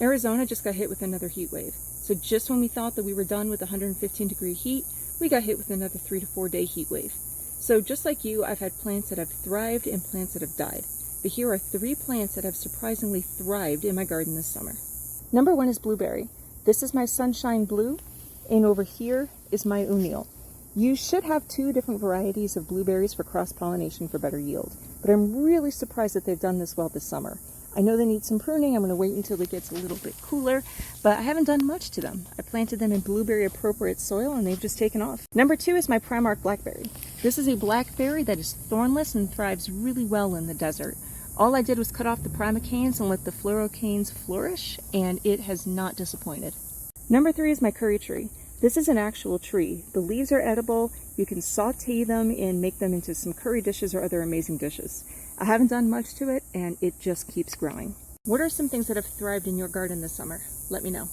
Arizona just got hit with another heat wave. So just when we thought that we were done with 115-degree heat, we got hit with another 3 to 4 day heat wave. So just like you, I've had plants that have thrived and plants that have died. But here are 3 plants that have surprisingly thrived in my garden this summer. Number 1 is blueberry. This is my sunshine blue, and over here is my Unil. You should have 2 different varieties of blueberries for cross-pollination for better yield, but I'm really surprised that they've done this well this summer. I know they need some pruning. I'm going to wait until it gets a little bit cooler, but I haven't done much to them. I planted them in blueberry appropriate soil and they've just taken off. Number 2 is my Primark blackberry. This is a blackberry that is thornless and thrives really well in the desert. All I did was cut off the primocanes and let the fluorocanes flourish, and it has not disappointed. Number 3 is my curry tree. This is an actual tree. The leaves are edible. You can saute them and make them into some curry dishes or other amazing dishes. I haven't done much to it, and it just keeps growing. What are some things that have thrived in your garden this summer? Let me know.